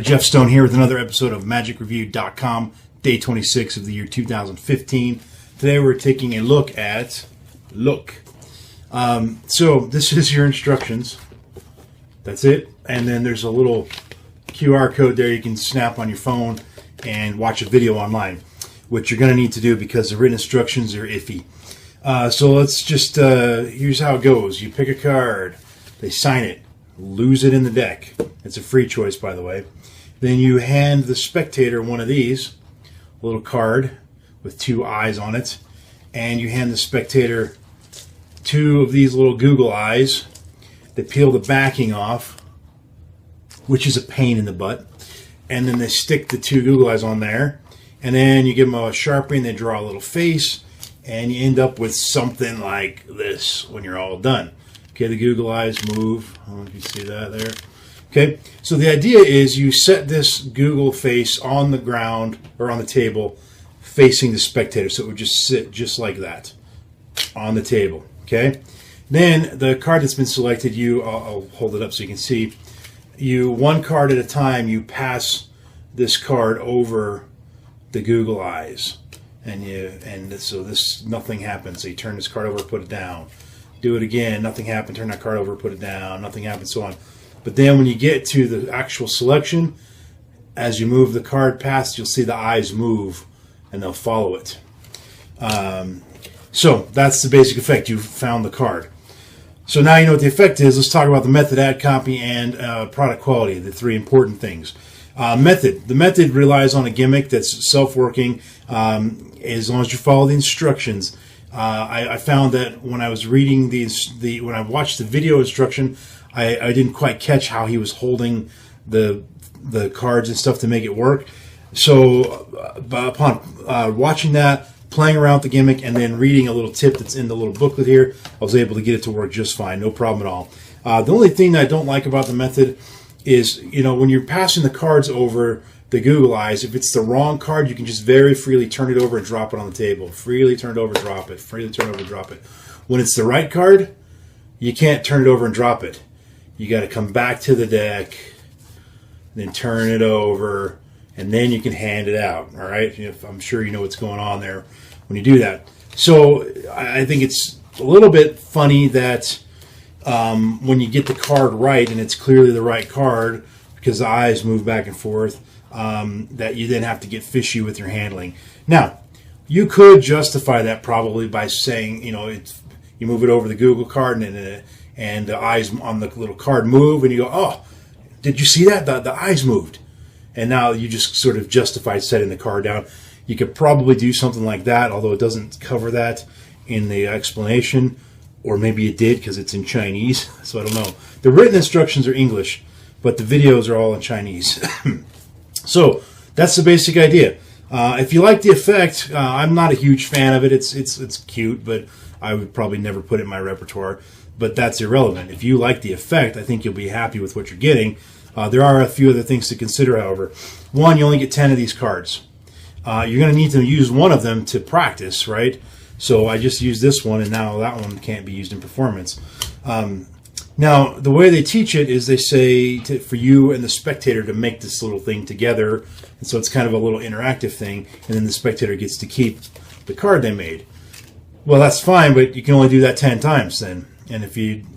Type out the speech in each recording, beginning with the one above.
Jeff Stone here with another episode of MagicReview.com, day 26 of the year 2015. Today we're taking a look at so this is your instructions. That's it. And then there's a little QR code there you can snap on your phone and watch a video online, which you're going to need to do because the written instructions are iffy. So let's just, here's how it goes. You pick a card, they sign it, lose it in the deck. It's a free choice, by the way. Then you hand the spectator one of these, a little card with two eyes on it, and you hand the spectator two of these little Google eyes. They peel the backing off, which is a pain in the butt, and then they stick the two Google eyes on there, and then you give them a Sharpie and they draw a little face, and you end up with something like this when you're all done. Okay, the Google eyes move. I don't know if you see that there. Okay, so the idea is you set this Google face on the ground or on the table facing the spectator, so it would just sit just like that on the table. Okay, then the card that's been selected, I'll hold it up so you can see, one card at a time, you pass this card over the Google eyes, and so nothing happens. So you turn this card over, put it down, do it again, nothing happened, turn that card over, put it down, nothing happened, so on. But then when you get to the actual selection, as you move the card past, you'll see the eyes move and they'll follow it. So that's the basic effect. You've found the card. So now you know what the effect is. Let's talk about the method, ad copy, and product quality, the three important things. Method. The method relies on a gimmick that's self-working as long as you follow the instructions. I found that when I was reading when I watched the video instruction, I didn't quite catch how he was holding the cards and stuff to make it work. So upon watching that, playing around with the gimmick, and then reading a little tip that's in the little booklet here, I was able to get it to work just fine, no problem at all. The only thing that I don't like about the method is, when you're passing the cards over the Google eyes, if it's the wrong card, you can just very freely turn it over and drop it on the table. Freely turn it over, drop it. Freely turn it over, drop it. When it's the right card, you can't turn it over and drop it. You got to come back to the deck, then turn it over, and then you can hand it out. All right, I'm sure you know what's going on there when you do that. So I think it's a little bit funny that when you get the card right and it's clearly the right card because the eyes move back and forth, that you then have to get fishy with your handling. Now, you could justify that probably by saying, you move it over the Google card and the eyes on the little card move, and you go, oh, did you see that? The eyes moved. And now you just sort of justify setting the card down. You could probably do something like that, although it doesn't cover that in the explanation. Or maybe it did because it's in Chinese, so I don't know. The written instructions are English, but the videos are all in Chinese. So that's the basic idea. If you like the effect, I'm not a huge fan of it. It's cute, but I would probably never put it in my repertoire. But that's irrelevant. If you like the effect, I think you'll be happy with what you're getting. There are a few other things to consider, however. One, you only get 10 of these cards. You're going to need to use one of them to practice, right? So I just used this one, and now that one can't be used in performance. Now, the way they teach it is they say for you and the spectator to make this little thing together. And so it's kind of a little interactive thing, and then the spectator gets to keep the card they made. Well, that's fine, but you can only do that 10 times then. And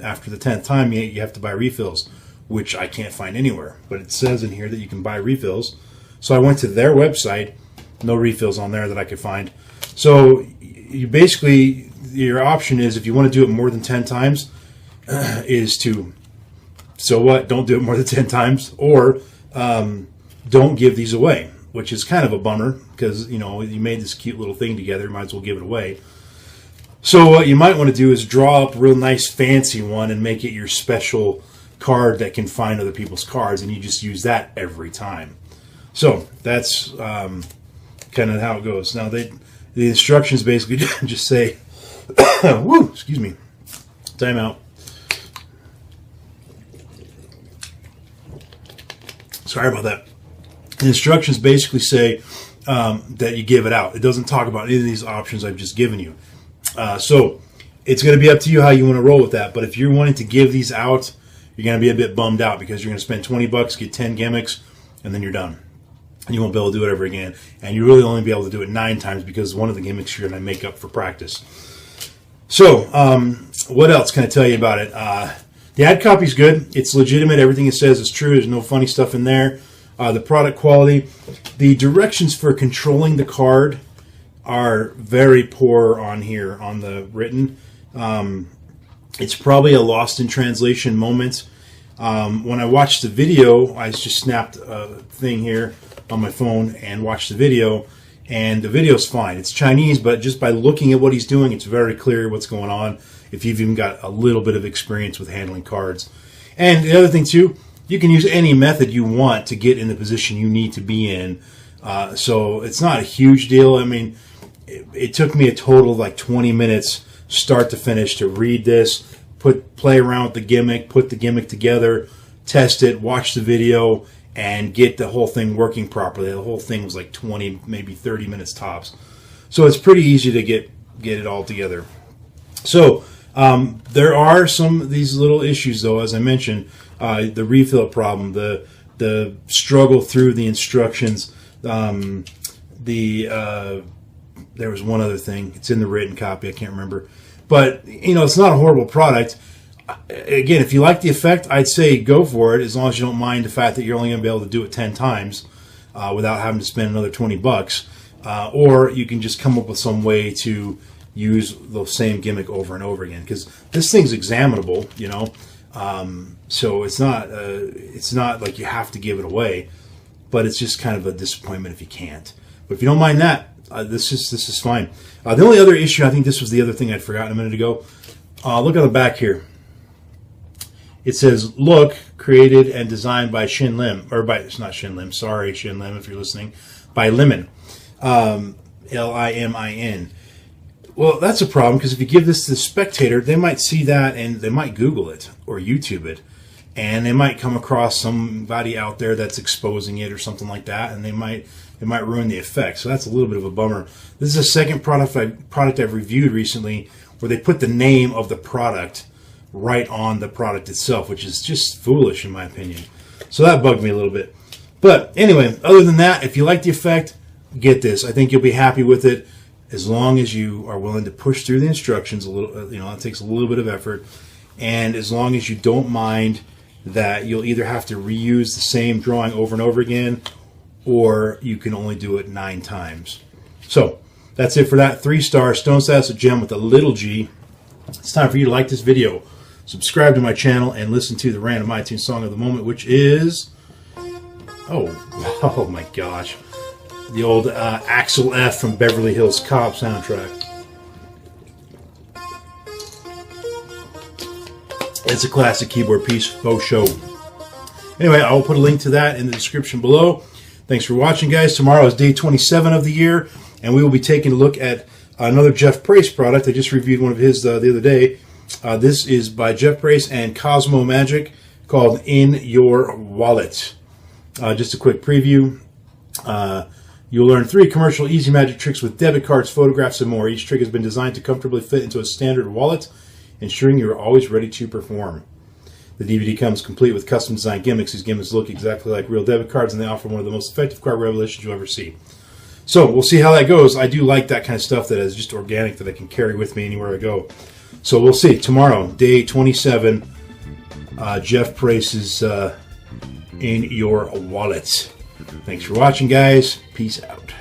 after the 10th time, you have to buy refills, which I can't find anywhere. But it says in here that you can buy refills. So I went to their website. No refills on there that I could find. So you basically, your option is, if you want to do it more than 10 times, is to, so what, don't do it more than 10 times, or don't give these away, which is kind of a bummer because, you made this cute little thing together, might as well give it away. So what you might want to do is draw up a real nice fancy one and make it your special card that can find other people's cards, and you just use that every time. So that's kind of how it goes. Now the instructions basically just say, woo, excuse me, time out. Sorry about that. The instructions basically say that you give it out. It doesn't talk about any of these options I've just given you. So it's going to be up to you how you want to roll with that. But if you're wanting to give these out, you're going to be a bit bummed out because you're going to spend $20, get 10 gimmicks, and then you're done. And you won't be able to do it ever again. And you really only be able to do it 9 times because one of the gimmicks you're going to make up for practice. So, what else can I tell you about it? The ad copy's good. It's legitimate. Everything it says is true. There's no funny stuff in there. The product quality. The directions for controlling the card are very poor on here, on the written. It's probably a lost in translation moment. When I watched the video, I just snapped a thing here on my phone and watched the video, and the video's fine. It's Chinese, but just by looking at what he's doing, it's very clear what's going on if you've even got a little bit of experience with handling cards. And the other thing, too, you can use any method you want to get in the position you need to be in. So it's not a huge deal. I mean, it took me a total of like 20 minutes, start to finish, to read this, play around with the gimmick, put the gimmick together, test it, watch the video, and get the whole thing working properly. The whole thing was like 20, maybe 30 minutes tops. So it's pretty easy to get it all together. So there are some of these little issues, though, as I mentioned, the refill problem, the struggle through the instructions, there was one other thing. It's in the written copy. I can't remember. But, it's not a horrible product. Again, if you like the effect, I'd say go for it, as long as you don't mind the fact that you're only going to be able to do it 10 times without having to spend another $20. Or you can just come up with some way to use the same gimmick over and over again. Because this thing's examinable, so it's not like you have to give it away. But it's just kind of a disappointment if you can't. But if you don't mind that, this is fine. The only other issue, I think this was the other thing I'd forgotten a minute ago. Look on the back here. It says, "Look, created and designed by Shin Lim," it's not Shin Lim. Sorry, Shin Lim, if you're listening. By Limin, Limin. Well, that's a problem because if you give this to the spectator, they might see that and they might Google it or YouTube it, and they might come across somebody out there that's exposing it or something like that, and it might ruin the effect. So that's a little bit of a bummer. This is a second product I've reviewed recently where they put the name of the product right on the product itself, which is just foolish in my opinion. So that bugged me a little bit. But anyway, other than that, if you like the effect, get this. I think you'll be happy with it as long as you are willing to push through the instructions a little. It takes a little bit of effort, and as long as you don't mind that you'll either have to reuse the same drawing over and over again, or you can only do it 9 times. So that's it for that. 3-star Stone Status Gem with a little g. It's time for you to like this video, subscribe to my channel, and listen to the random iTunes song of the moment, which is, oh my gosh, the old Axel F from Beverly Hills Cop soundtrack. It's a classic keyboard piece, faux show. Anyway, I'll put a link to that in the description below. Thanks for watching, guys. Tomorrow is day 27 of the year, and we will be taking a look at another Jeff Price product. I just reviewed one of his the other day. This is by Jeff Price and Cosmo Magic, called In Your Wallet. Just a quick preview. You'll learn 3 commercial easy magic tricks with debit cards, photographs, and more. Each trick has been designed to comfortably fit into a standard wallet, ensuring you are always ready to perform. The DVD comes complete with custom designed gimmicks. These gimmicks look exactly like real debit cards, and they offer one of the most effective card revelations you'll ever see. So we'll see how that goes. I do like that kind of stuff that is just organic, that I can carry with me anywhere I go. So we'll see. Tomorrow, day 27, Jeff Price's In Your Wallet. Thanks for watching, guys. Peace out.